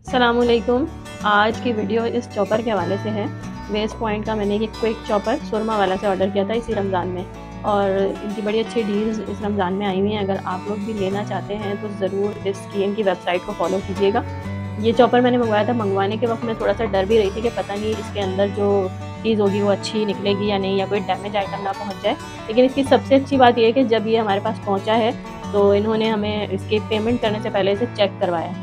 अस्सलामुअलैकुम। आज की वीडियो इस चॉपर के हवाले से है। वेस्ट पॉइंट का मैंने एक क्विक चॉपर सुरमा वाला से ऑर्डर किया था इसी रमज़ान में, और इनकी बड़ी अच्छी डील्स इस रमज़ान में आई हुई हैं। अगर आप लोग भी लेना चाहते हैं तो ज़रूर इनकी वेबसाइट को फॉलो कीजिएगा। ये चॉपर मैंने मंगवाया था। मंगवाने के वक्त मैं थोड़ा सा डर भी रही थी कि पता नहीं इसके अंदर जो चीज़ होगी वो अच्छी निकलेगी या नहीं, या कोई डैमेज आइटम ना पहुँच जाए। लेकिन इसकी सबसे अच्छी बात यह है कि जब ये हमारे पास पहुँचा है तो इन्होंने हमें इसकी पेमेंट करने से पहले इसे चेक करवाया,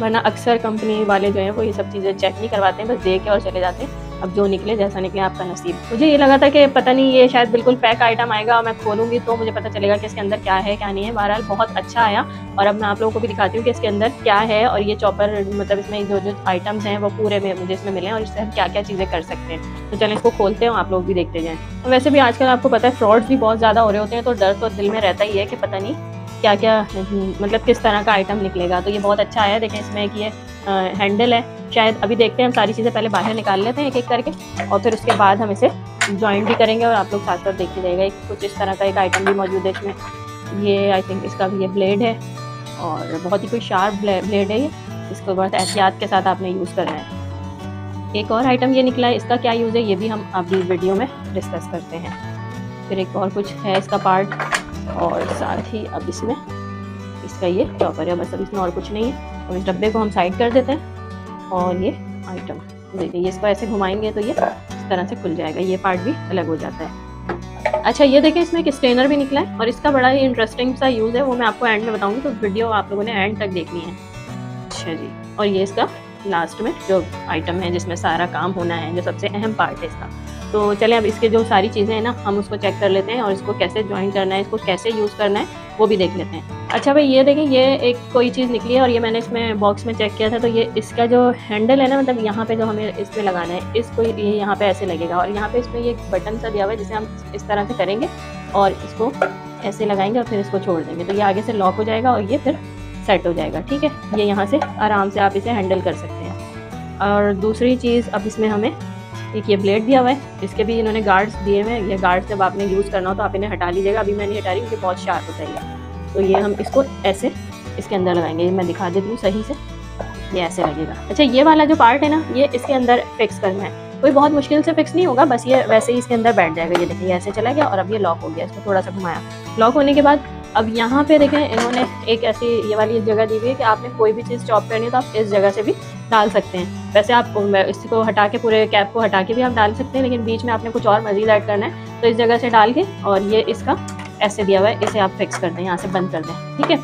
वरना अक्सर कंपनी वाले जो हैं वो ये सब चीज़ें चेक नहीं करवाते हैं, बस दे के और चले जाते हैं। अब जो निकले जैसा निकले आपका नसीब। मुझे ये लगा था कि पता नहीं ये शायद बिल्कुल पैक आइटम आएगा और मैं खोलूँगी तो मुझे पता चलेगा कि इसके अंदर क्या है क्या नहीं है। बहरहाल बहुत अच्छा आया, और अब मैं आप लोगों को भी दिखाती हूँ कि इसके अंदर क्या है। और ये चॉपर मतलब इसमें जो जो आइटम्स हैं वो पूरे में मुझे इसमें मिले हैं, और इससे हम क्या क्या चीज़ें कर सकते हैं। तो चलें इसको खोलते हैं, आप लोग भी देखते जाएँ। और वैसे भी आजकल आपको पता है फ्रॉड्स भी बहुत ज़्यादा हो रहे होते हैं, तो डर तो दिल में रहता ही है कि पता नहीं क्या क्या मतलब किस तरह का आइटम निकलेगा। तो ये बहुत अच्छा है। देखें इसमें एक ये हैंडल है, शायद अभी देखते हैं। हम सारी चीज़ें पहले बाहर निकाल लेते हैं एक एक करके, और फिर उसके बाद हम इसे जॉइन भी करेंगे और आप लोग साथ साथ देखते जाएगा। एक कुछ इस तरह का एक आइटम भी मौजूद है इसमें। ये आई थिंक इसका भी ये ब्लेड है, और बहुत ही कोई शार्प ब्लेड है ये। इसको बहुत एहतियात के साथ आपने यूज़ करना है। एक और आइटम ये निकला है, इसका क्या यूज़ है ये भी हम अभी वीडियो में डिस्कस करते हैं। फिर एक और कुछ है इसका पार्ट, और साथ ही अब इसमें इसका ये चॉपर है। बस अब इसमें और कुछ नहीं है। तो इस डब्बे को हम साइड कर देते हैं, और ये आइटम देखिए, ये इसको ऐसे घुमाएंगे तो ये इस तरह से खुल जाएगा। ये पार्ट भी अलग हो जाता है। अच्छा, ये देखें इसमें एक स्ट्रेनर भी निकला है, और इसका बड़ा ही इंटरेस्टिंग सा यूज़ है, वो मैं आपको एंड में बताऊंगी। तो वीडियो आप लोगों ने एंड तक देखनी है। अच्छा जी, और ये इसका लास्ट में जो आइटम है जिसमें सारा काम होना है, जो सबसे अहम पार्ट है इसका। तो चलें अब इसके जो सारी चीज़ें हैं ना, हम उसको चेक कर लेते हैं, और इसको कैसे ज्वाइन करना है, इसको कैसे यूज़ करना है वो भी देख लेते हैं। अच्छा भाई, ये देखें, ये एक कोई चीज़ निकली है, और ये मैंने इसमें बॉक्स में चेक किया था। तो ये इसका जो हैंडल है ना, मतलब यहाँ पे जो हमें इसमें लगाना है, इसको ये यहाँ पे ऐसे लगेगा, और यहाँ पे इसमें ये बटन सा दिया हुआ है जिसे हम इस तरह से करेंगे और इसको ऐसे लगाएंगे और फिर इसको छोड़ देंगे, तो ये आगे से लॉक हो जाएगा और ये फिर सेट हो जाएगा। ठीक है, ये यहाँ से आराम से आप इसे हैंडल कर सकते हैं। और दूसरी चीज़, अब इसमें हमें एक ये ब्लेड दिया हुआ है, इसके भी इन्होंने गार्ड्स दिए हुए हैं। ये गार्ड्स जब आपने यूज़ करना हो तो आप इन्हें हटा लीजिएगा। अभी मैं नहीं हटा रही क्योंकि बहुत शार्प होता है ये। तो ये हम इसको ऐसे इसके अंदर लगाएंगे। मैं दिखा देती हूँ सही से, ये ऐसे लगेगा। अच्छा, ये वाला जो पार्ट है ना, ये इसके अंदर फिक्स करना है। कोई बहुत मुश्किल से फिक्स नहीं होगा, बस ये वैसे ही इसके अंदर बैठ जाएगा। ये देखिए ऐसे चला गया, और अब ये लॉक हो गया। इसको थोड़ा सा घुमाया, लॉक होने के बाद अब यहाँ पे देखें इन्होंने एक ऐसी ये वाली जगह दी हुई है कि आपने कोई भी चीज़ चॉप करनी है तो आप इस जगह से भी डाल सकते हैं। वैसे आप इसको हटा के, पूरे कैप को हटा के भी आप डाल सकते हैं, लेकिन बीच में आपने कुछ और मज़ीद ऐड करना है तो इस जगह से डाल के, और ये इसका ऐसे दिया हुआ है, इसे आप फिक्स कर दें, यहाँ से बंद कर दें। ठीक है,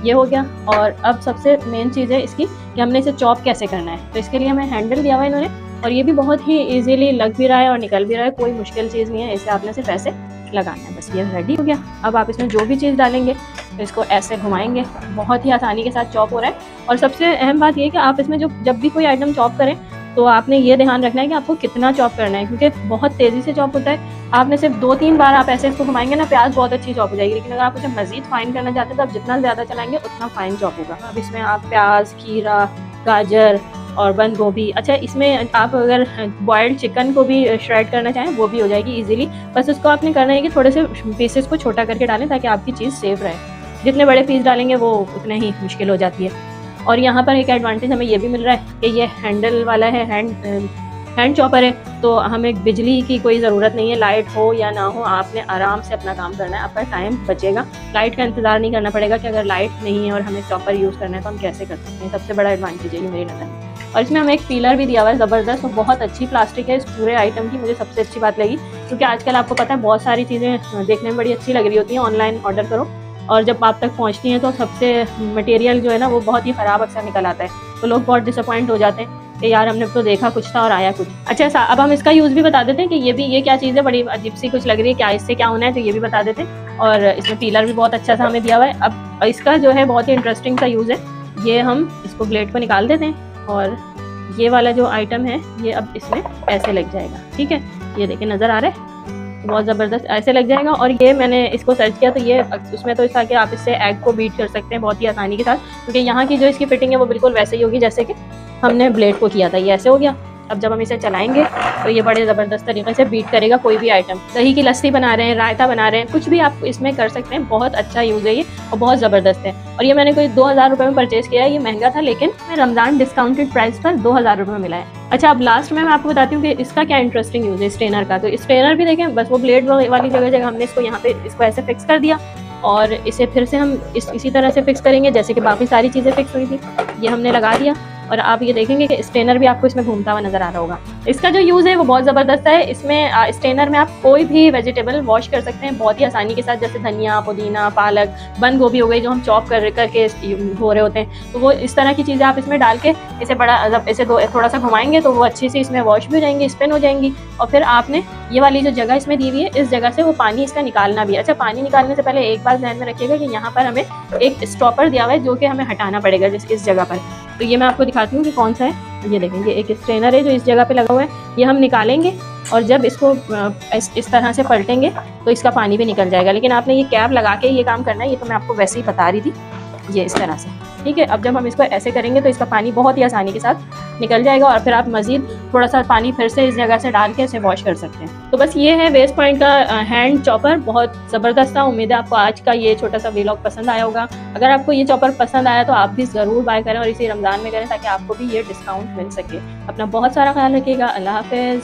ये हो गया। और अब सबसे मेन चीज़ है इसकी कि हमने इसे चॉप कैसे करना है। तो इसके लिए हमें हैंडल दिया हुआ है इन्होंने, और ये भी बहुत ही इजीली लग भी रहा है और निकल भी रहा है। कोई मुश्किल चीज़ नहीं है, इसे आपने सिर्फ ऐसे लगाना है, बस ये रेडी हो गया। अब आप इसमें जो भी चीज़ डालेंगे तो इसको ऐसे घुमाएंगे, बहुत ही आसानी के साथ चॉप हो रहा है। और सबसे अहम बात ये कि आप इसमें जब भी कोई आइटम चॉप करें तो आपने ये ध्यान रखना है कि आपको कितना चॉप करना है, क्योंकि बहुत तेज़ी से चॉप होता है। आपने सिर्फ 2-3 बार आप ऐसे इसको घुमाएंगे ना, प्याज बहुत अच्छी चॉप हो जाएगी। लेकिन अगर आप उसे मज़ीद फाइन करना चाहते हैं तो आप जितना ज़्यादा चलाएंगे उतना फाइन चॉप होगा। अब इसमें आप प्याज, खीरा, गाजर और बंद गोभी, अच्छा इसमें आप अगर बॉयल्ड चिकन को भी श्रेड करना चाहें वो भी हो जाएगी इजीली। बस उसको आपने करना है कि थोड़े से पीसेस को छोटा करके डालें ताकि आपकी चीज़ सेफ रहे। जितने बड़े पीस डालेंगे वो उतने ही मुश्किल हो जाती है। और यहाँ पर एक एडवांटेज हमें ये भी मिल रहा है कि ये हैंडल वाला है, हैंड चॉपर है, तो हमें बिजली की कोई ज़रूरत नहीं है। लाइट हो या ना हो, आपने आराम से अपना काम करना है, आपका टाइम बचेगा। लाइट का इंतज़ार नहीं करना पड़ेगा कि अगर लाइट नहीं है और हमें चॉपर यूज़ करना है तो हम कैसे कर सकते हैं। सबसे बड़ा एडवांटेज है ये मेरी नज़र में। और इसमें हमें एक पीलर भी दिया हुआ है ज़बरदस्त, और बहुत अच्छी प्लास्टिक है इस पूरे आइटम की। मुझे सबसे अच्छी बात लगी, क्योंकि आजकल आपको पता है बहुत सारी चीज़ें देखने में बड़ी अच्छी लग रही होती हैं, ऑनलाइन ऑर्डर करो और जब आप तक पहुंचती हैं तो सबसे मटेरियल जो है ना वो बहुत ही ख़राब अक्सर निकल आता है। तो लोग बहुत डिसअपॉइंट हो जाते हैं कि यार हमने तो देखा कुछ था और आया कुछ। अच्छा, अब हम इसका यूज़ भी बता देते हैं कि ये क्या चीज़ है, बड़ी अजीब सी कुछ लग रही है, क्या इससे क्या होना है, तो ये भी बता देते हैं। और इसमें पीलर भी बहुत अच्छा सा हमें दिया हुआ है। अब इसका जो है बहुत ही इंटरेस्टिंग सा यूज़ है। ये हम इसको ब्लेड को निकाल देते हैं, और ये वाला जो आइटम है ये अब इसमें ऐसे लग जाएगा। ठीक है, ये देखिए नज़र आ रहा है, बहुत ज़बरदस्त ऐसे लग जाएगा। और ये मैंने इसको सर्च किया तो ये उसमें तो इसका कि आप इससे एग को बीट कर सकते हैं बहुत ही आसानी के साथ, क्योंकि यहाँ की जो इसकी फिटिंग है वो बिल्कुल वैसे ही होगी जैसे कि हमने ब्लेड को किया था। ये ऐसे हो गया, अब जब हम इसे चलाएंगे तो ये बड़े ज़बरदस्त तरीके से बीट करेगा कोई भी आइटम। दही की लस्सी बना रहे हैं, रायता बना रहे हैं, कुछ भी आप इसमें कर सकते हैं। बहुत अच्छा यूज़ है ये और बहुत ज़बरदस्त है। और ये मैंने कोई 2000 रुपये में परचेज़ किया है। ये महंगा था लेकिन रमज़ान डिस्काउंटेड प्राइस पर 2000 रुपये में मिला है। अच्छा, अब लास्ट में मैं आपको बताती हूँ कि इसका क्या इंटरेस्टिंग यूज़ है स्ट्रेनर का। तो स्ट्रेनर भी देखें, बस वो ब्लेड वाली जगह हमने इसको यहाँ पे इसको ऐसे फिक्स कर दिया और इसे फिर से हम इसी तरह से फिक्स करेंगे जैसे कि बाकी सारी चीज़ें फिक्स हुई थी। ये हमने लगा दिया और आप ये देखेंगे कि स्ट्रेनर भी आपको इसमें घूमता हुआ नजर आ रहा होगा। इसका जो यूज़ है वो बहुत ज़बरदस्त है। इसमें स्ट्रेनर में आप कोई भी वेजिटेबल वॉश कर सकते हैं बहुत ही आसानी के साथ, जैसे धनिया, पुदीना, पालक, बंद गोभी हो गई जो हम चॉप करके धो रहे होते हैं। तो वो इस तरह की चीज़ें आप इसमें डाल के इसे थोड़ा सा घुमाएंगे तो वो अच्छी सी इसमें वॉश भी हो जाएंगी, स्पिन हो जाएंगी। और फिर आपने ये वाली जो जगह इसमें दी हुई है इस जगह से वो पानी इसका निकालना भी है। अच्छा, पानी निकालने से पहले एक बात ध्यान में रखिएगा कि यहाँ पर हमें एक स्टॉपर दिया हुआ है जो कि हमें हटाना पड़ेगा इस जगह पर। तो ये मैं आपको दिखाती हूँ कि कौन सा है। ये देखेंगे एक स्ट्रेनर है जो इस जगह पे लगा हुआ है, ये हम निकालेंगे और जब इसको इस तरह से पलटेंगे तो इसका पानी भी निकल जाएगा। लेकिन आपने ये कैप लगा के ये काम करना है, ये तो मैं आपको वैसे ही बता रही थी, ये इस तरह से, ठीक है। अब जब हम इसको ऐसे करेंगे तो इसका पानी बहुत ही आसानी के साथ निकल जाएगा और फिर आप मज़ीद थोड़ा सा पानी फिर से इस जगह से डाल के इसे वॉश कर सकते हैं। तो बस ये है वेस्ट पॉइंट का हैंड चॉपर, बहुत ज़बरदस्त था। उम्मीद है आपको आज का ये छोटा सा व्लॉग पसंद आया होगा। अगर आपको ये चॉपर पसंद आया तो आप भी ज़रूर बाय करें और इसी रमज़ान में करें ताकि आपको भी ये डिस्काउंट मिल सके। अपना बहुत सारा ख्याल रखिएगा। अल्लाह हाफ़िज़।